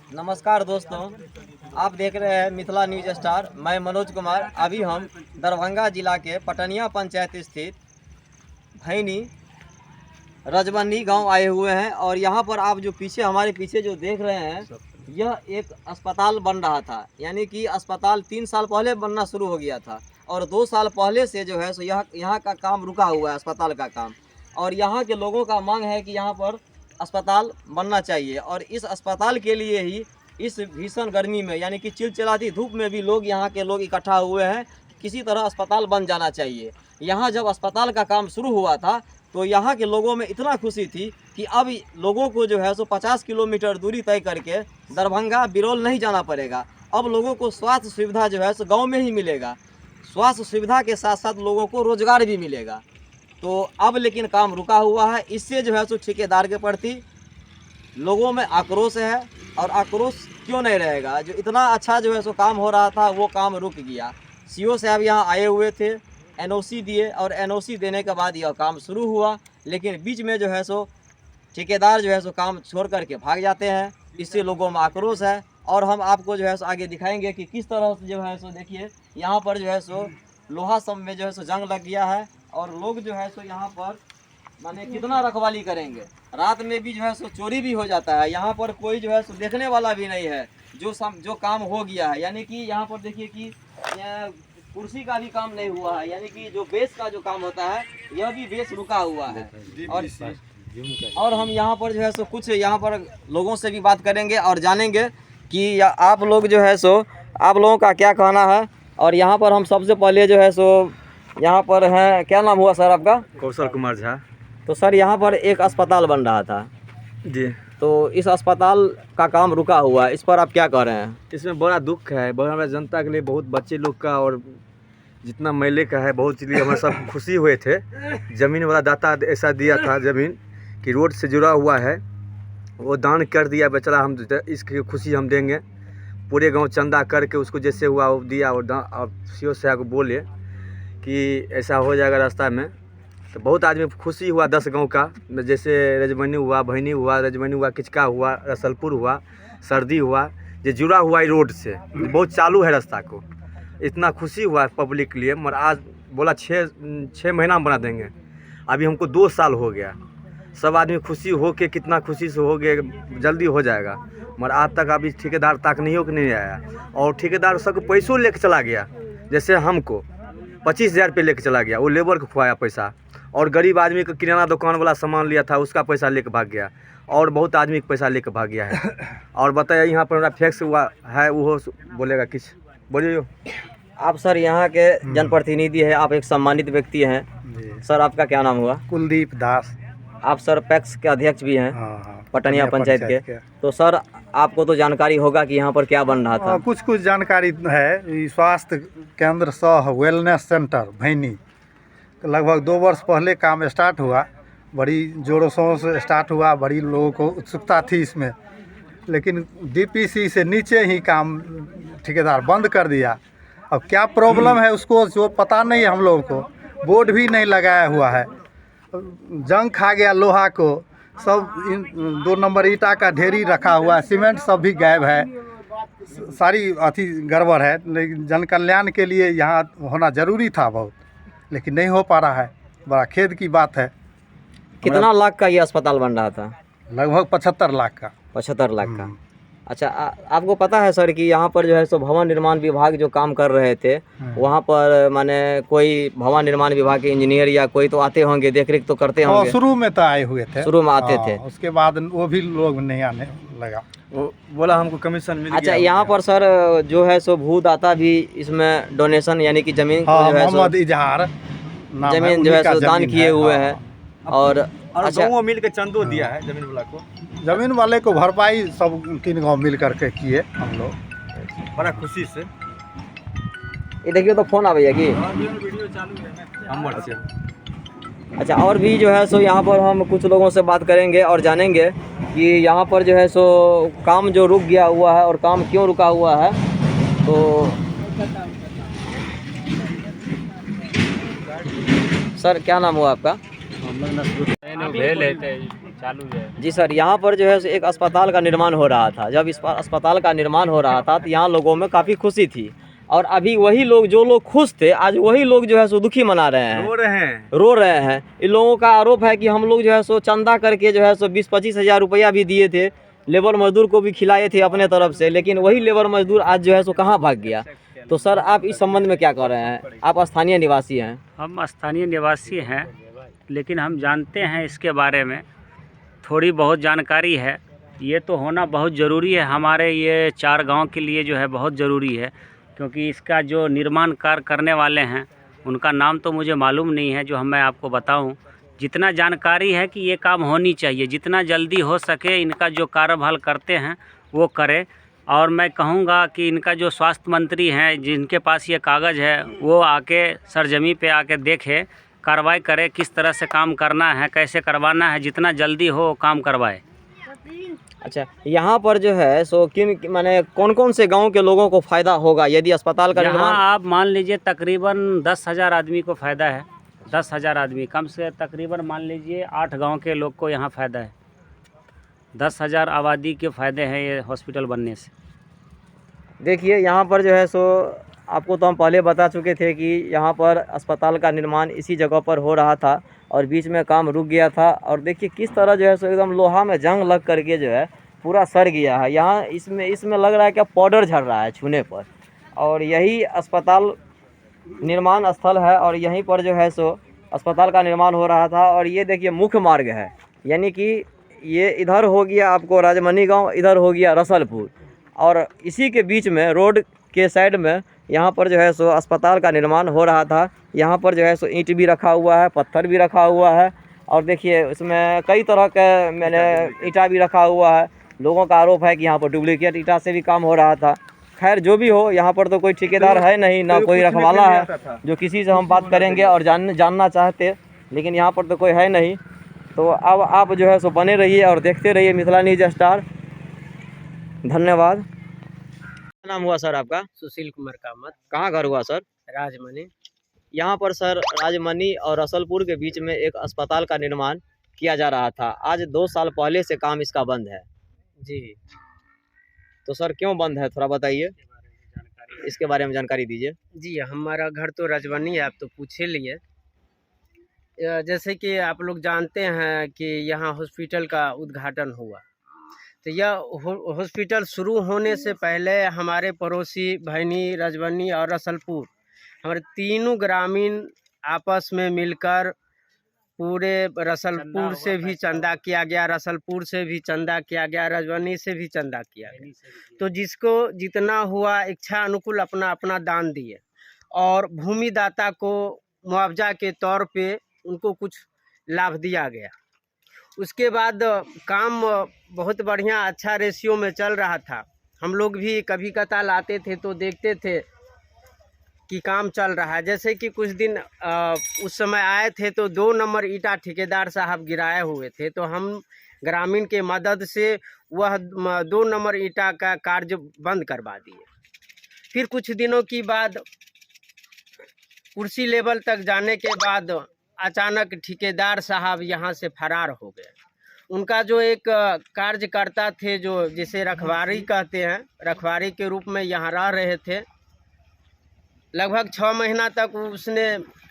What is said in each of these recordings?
नमस्कार दोस्तों, आप देख रहे हैं मिथिला न्यूज स्टार। मैं मनोज कुमार। अभी हम दरभंगा जिला के पटनिया पंचायत स्थित भैनी रजबनी गांव आए हुए हैं और यहां पर आप जो हमारे पीछे जो देख रहे हैं, यह एक अस्पताल बन रहा था। यानी कि अस्पताल 3 साल पहले बनना शुरू हो गया था और 2 साल पहले से जो है सो यहाँ का काम रुका हुआ है, अस्पताल का काम। और यहाँ के लोगों का मांग है कि यहाँ पर अस्पताल बनना चाहिए और इस अस्पताल के लिए ही इस भीषण गर्मी में, यानी कि चिलचिलाती धूप में भी यहाँ के लोग इकट्ठा हुए हैं। किसी तरह अस्पताल बन जाना चाहिए। यहाँ जब अस्पताल का काम शुरू हुआ था तो यहाँ के लोगों में इतना खुशी थी कि अब लोगों को जो है सो 50 किलोमीटर दूरी तय करके दरभंगा बिरौल नहीं जाना पड़ेगा। अब लोगों को स्वास्थ्य सुविधा जो है सो गाँव में ही मिलेगा। स्वास्थ्य सुविधा के साथ साथ लोगों को रोजगार भी मिलेगा। तो अब लेकिन काम रुका हुआ है। इससे जो है सो ठेकेदार के प्रति लोगों में आक्रोश है। और आक्रोश क्यों नहीं रहेगा, जो इतना अच्छा जो है सो काम हो रहा था वो काम रुक गया। सीओ साहब यहाँ आए हुए थे, एनओसी दिए और एनओसी देने के बाद यह काम शुरू हुआ। लेकिन बीच में जो है सो ठेकेदार जो है सो काम छोड़ करके भाग जाते हैं। इससे लोगों में आक्रोश है और हम आपको जो है सो आगे दिखाएंगे कि किस तरह से जो है सो देखिए यहाँ पर जो है सो लोहा सब में जो है सो जंग लग गया है और लोग जो है सो यहाँ पर माने कितना रखवाली करेंगे। रात में भी जो है सो चोरी भी हो जाता है। यहाँ पर कोई जो है सो देखने वाला भी नहीं है। जो काम हो गया है, यानी कि यहाँ पर देखिए कि कुर्सी का भी काम नहीं हुआ है। यानी कि जो बेस का जो काम होता है यह भी बेस रुका हुआ है। और हम यहाँ पर जो है सो कुछ यहाँ पर लोगों से भी बात करेंगे और जानेंगे कि आप लोग जो है सो आप लोगों का क्या कहना है। और यहाँ पर हम सबसे पहले जो है सो यहाँ पर हैं, क्या नाम हुआ सर आपका? कौशल कुमार झा। तो सर यहाँ पर एक अस्पताल बन रहा था जी, तो इस अस्पताल का काम रुका हुआ है, इस पर आप क्या कह रहे हैं? इसमें बड़ा दुख है, बहुत हमारे जनता के लिए, बहुत बच्चे लोग का और जितना महिला का है, बहुत चीज़ हमारे सब खुशी हुए थे। ज़मीन वाला दाता ऐसा दिया था ज़मीन कि रोड से जुड़ा हुआ है, वो दान कर दिया बेचारा। हम इसकी खुशी हम देंगे। पूरे गांव चंदा करके उसको जैसे हुआ वो दिया। और सीओ साहब को बोले कि ऐसा हो जाएगा रास्ता में, तो बहुत आदमी खुशी हुआ। 10 गांव का, जैसे रजबनी हुआ, भैनी हुआ, रजबनी हुआ, किचका हुआ, रसलपुर हुआ, सर्दी हुआ, जो जुड़ा हुआ है रोड से, बहुत चालू है रास्ता को। इतना खुशी हुआ पब्लिक के लिए। मगर आज बोला 6 महीना में बना देंगे। अभी हमको 2 साल हो गया। सब आदमी खुशी हो के, कितना खुशी से हो गए, जल्दी हो जाएगा। मगर आज तक अभी ठेकेदार तक नहीं आया। और ठेकेदार सबको पैसों लेके चला गया। जैसे हमको 25,000 रुपये लेके चला गया, वो लेबर को खुआया पैसा। और गरीब आदमी का किराना दुकान वाला सामान लिया था, उसका पैसा लेके भाग गया। और बहुत आदमी का पैसा लेके भाग गया है। और बताइए यहाँ पर हमारा फैक्स हुआ है, वो बोलेगा किस बोलिए। आप सर यहाँ के जनप्रतिनिधि है, आप एक सम्मानित व्यक्ति हैं। सर आपका क्या नाम हुआ? कुलदीप दास। आप सर पैक्स के अध्यक्ष भी हैं? हाँ, पटनिया पंचायत के। तो सर आपको तो जानकारी होगा कि यहाँ पर क्या बन रहा था? कुछ जानकारी है। स्वास्थ्य केंद्र सह वेलनेस सेंटर भैनी लगभग 2 वर्ष पहले काम स्टार्ट हुआ। बड़ी जोरों शोरों से स्टार्ट हुआ, बड़ी लोगों को उत्सुकता थी इसमें। लेकिन डीपीसी से नीचे ही काम ठेकेदार बंद कर दिया। अब क्या प्रॉब्लम है उसको जो पता नहीं है हम लोगों को। बोर्ड भी नहीं लगाया हुआ है, जंग खा गया लोहा को। सब 2 नंबर ईटा का ढेरी रखा हुआ है, सीमेंट सब भी गायब है, सारी अथी गड़बड़ है। लेकिन जन कल्याण के लिए यहाँ होना ज़रूरी था बहुत, लेकिन नहीं हो पा रहा है। बड़ा खेद की बात है। कितना लाख का ये अस्पताल बन रहा था? लगभग 75 लाख का। 75 लाख का। अच्छा, आपको पता है सर कि यहाँ पर जो है सो भवन निर्माण विभाग जो काम कर रहे थे, वहाँ पर माने कोई भवन निर्माण विभाग के इंजीनियर या कोई तो आते होंगे, देख रेख तो करते होंगे? शुरू में तो आए हुए थे, शुरू में आते थे। उसके बाद वो भी लोग नहीं आने लगा। वो बोला हमको कमीशन मिल गया। अच्छा, यहाँ पर सर जो है सो भूदाता भी इसमें डोनेशन, यानी कि जमीन को जो है मोहम्मद इजहार जमीन जो है सो दान किए हुए हैं। और अच्छा, गाँव मिल के चंदो दिया है जमीन वाला को। जमीन वाले को भरपाई सब 3 गाँव मिल करके किए हम लोग, बड़ा खुशी से। ये देखिए तो फोन आ भैया कि वीडियो चालू है नंबर से। अच्छा, और भी जो है सो यहाँ पर हम कुछ लोगों से बात करेंगे और जानेंगे कि यहाँ पर जो है सो काम जो रुक गया हुआ है और काम क्यों रुका हुआ है। तो सर क्या नाम हुआ आपका? भेल है चालू है। जी सर, यहाँ पर जो है एक अस्पताल का निर्माण हो रहा था। जब इस अस्पताल का निर्माण हो रहा था तो यहाँ लोगों में काफ़ी खुशी थी, और अभी वही लोग, जो लोग खुश थे, आज वही लोग जो है सो दुखी मना रहे हैं, रो रहे हैं। इन लोगों का आरोप है कि हम लोग जो है सो चंदा करके जो है सो 20-25 हज़ार रुपया भी दिए थे, लेबर मजदूर को भी खिलाए थे अपने तरफ से, लेकिन वही लेबर मजदूर आज जो है सो कहाँ भाग गया। तो सर, आप इस संबंध में क्या कह रहे हैं? आप स्थानीय निवासी हैं। हम स्थानीय निवासी हैं, लेकिन हम जानते हैं इसके बारे में, थोड़ी बहुत जानकारी है। ये तो होना बहुत ज़रूरी है, हमारे ये 4 गांव के लिए जो है बहुत ज़रूरी है, क्योंकि इसका जो निर्माण कार्य करने वाले हैं उनका नाम तो मुझे मालूम नहीं है, जो मैं आपको बताऊं। जितना जानकारी है कि ये काम होनी चाहिए, जितना जल्दी हो सके इनका जो कार्यभार करते हैं वो करें। और मैं कहूँगा कि इनका जो स्वास्थ्य मंत्री हैं, जिनके पास ये कागज़ है, वो आके सरजमी पे आके देखे, कार्रवाई करे, किस तरह से काम करना है, कैसे करवाना है, जितना जल्दी हो काम करवाए। अच्छा, यहाँ पर जो है सो माने कौन कौन से गांव के लोगों को फ़ायदा होगा यदि अस्पताल का यहाँ निर्माण? आप मान लीजिए तकरीबन 10,000 आदमी को फ़ायदा है। 10,000 आदमी कम से तकरीबन मान लीजिए 8 गांव के लोग को यहाँ फ़ायदा है। 10,000 आबादी के फ़ायदे हैं ये हॉस्पिटल बनने से। देखिए, यहाँ पर जो है सो आपको तो हम पहले बता चुके थे कि यहाँ पर अस्पताल का निर्माण इसी जगह पर हो रहा था और बीच में काम रुक गया था। और देखिए किस तरह जो है सो एकदम लोहा में जंग लग करके जो है पूरा सड़ गया है। यहाँ इसमें लग रहा है कि पाउडर झड़ रहा है छूने पर। और यही अस्पताल निर्माण स्थल है और यहीं पर जो है सो अस्पताल का निर्माण हो रहा था। और ये देखिए मुख्य मार्ग है, यानी कि ये इधर हो गया आपको राजमनी गांव, इधर हो गया रसलपुर, और इसी के बीच में रोड के साइड में यहाँ पर जो है सो अस्पताल का निर्माण हो रहा था। यहाँ पर जो है सो ईंट भी रखा हुआ है, पत्थर भी रखा हुआ है, और देखिए इसमें कई तरह के मैंने ईंटा भी रखा हुआ है। लोगों का आरोप है कि यहाँ पर डुप्लीकेट ईंटा से भी काम हो रहा था। खैर जो भी हो, यहाँ पर तो कोई ठेकेदार है नहीं, ना कोई रखवाला है जो किसी से हम बात करेंगे और जानना चाहते, लेकिन यहाँ पर तो कोई है नहीं। तो अब आप जो है सो बने रहिए और देखते रहिए मिथिला न्यूज स्टार। धन्यवाद। क्या नाम हुआ सर आपका? सुशील कुमार कामत, कहाँ घर हुआ सर? राजमनी। यहाँ पर सर राजमनी और रसलपुर के बीच में एक अस्पताल का निर्माण किया जा रहा था। आज 2 साल पहले से काम इसका बंद है। जी, तो सर क्यों बंद है, थोड़ा बताइए, इसके बारे में जानकारी दीजिए। जी हमारा घर तो राजमनी है, आप तो पूछे लिए। जैसे कि आप लोग जानते हैं कि यहाँ हॉस्पिटल का उद्घाटन हुआ, तो यह हॉस्पिटल शुरू होने से पहले हमारे पड़ोसी भैनी, राजमनी और रसलपुर, हमारे तीनों ग्रामीण आपस में मिलकर पूरे रसलपुर से भी चंदा किया गया, रसलपुर से भी चंदा किया गया, राजमनी से भी चंदा किया गया। तो जिसको जितना हुआ इच्छा अनुकूल अपना अपना दान दिए, और भूमिदाता को मुआवजा के तौर पे उनको कुछ लाभ दिया गया। उसके बाद काम बहुत बढ़िया अच्छा रेशियो में चल रहा था। हम लोग भी कभी कताल आते थे तो देखते थे कि काम चल रहा है। जैसे कि कुछ दिन उस समय आए थे तो 2 नंबर ईंटा ठेकेदार साहब गिराए हुए थे, तो हम ग्रामीण के मदद से वह 2 नंबर ईंटा का कार्य बंद करवा दिए। फिर कुछ दिनों की बाद कुर्सी लेवल तक जाने के बाद अचानक ठेकेदार साहब यहाँ से फरार हो गए। उनका जो एक कार्यकर्ता थे, जो जिसे रखवारी कहते हैं, रखवारी के रूप में यहाँ रह रहे थे। लगभग 6 महीना तक उसने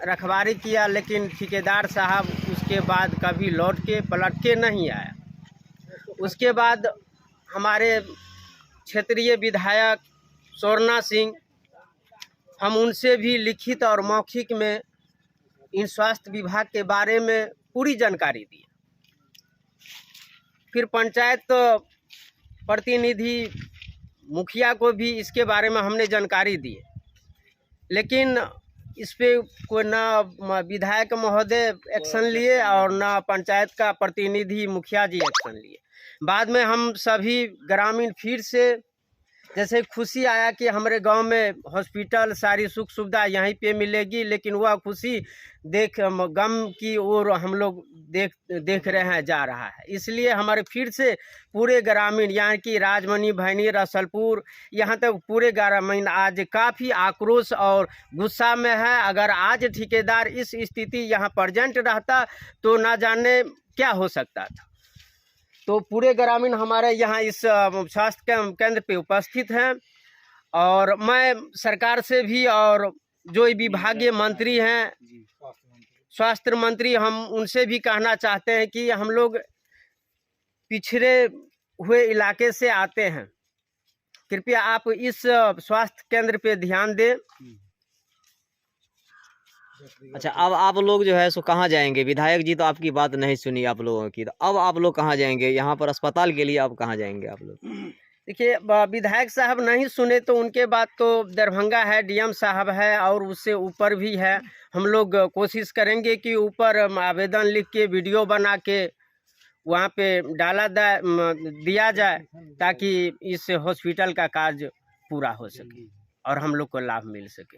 रखवारी किया, लेकिन ठेकेदार साहब उसके बाद कभी लौट के पलट के नहीं आया। उसके बाद हमारे क्षेत्रीय विधायक स्वर्णा सिंह, हम उनसे भी लिखित और मौखिक में इन स्वास्थ्य विभाग के बारे में पूरी जानकारी दी। फिर पंचायत प्रतिनिधि मुखिया को भी इसके बारे में हमने जानकारी दी, लेकिन इस पे कोई ना विधायक महोदय एक्शन लिए और ना पंचायत का प्रतिनिधि मुखिया जी एक्शन लिए। बाद में हम सभी ग्रामीण फिर से जैसे खुशी आया कि हमारे गांव में हॉस्पिटल सारी सुख सुविधा यहीं पे मिलेगी, लेकिन वह खुशी देख गम की ओर हम लोग देख रहे हैं जा रहा है। इसलिए हमारे फिर से पूरे ग्रामीण यहाँ की राजमनी, भैनी, रसलपुर, यहाँ तक पूरे ग्रामीण आज काफ़ी आक्रोश और गुस्सा में है। अगर आज ठेकेदार इस स्थिति यहाँ प्रेजेंट रहता तो ना जाने क्या हो सकता था। तो पूरे ग्रामीण हमारे यहाँ इस स्वास्थ्य केंद्र पे उपस्थित हैं। और मैं सरकार से भी और जो विभागीय मंत्री हैं, स्वास्थ्य मंत्री, हम उनसे भी कहना चाहते हैं कि हम लोग पिछड़े हुए इलाके से आते हैं, कृपया आप इस स्वास्थ्य केंद्र पे ध्यान दें। अच्छा, अब आप लोग जो है सो कहाँ जाएंगे? विधायक जी तो आपकी बात नहीं सुनी आप लोगों की, तो अब आप लोग कहाँ जाएंगे? यहाँ पर अस्पताल के लिए अब कहाँ जाएंगे आप लोग? देखिए, विधायक साहब नहीं सुने तो उनके बाद तो दरभंगा है, डीएम साहब है और उससे ऊपर भी है। हम लोग कोशिश करेंगे कि ऊपर आवेदन लिख के वीडियो बना के वहाँ पे दिया जाए, ताकि इस हॉस्पिटल का कार्य पूरा हो सके और हम लोग को लाभ मिल सके।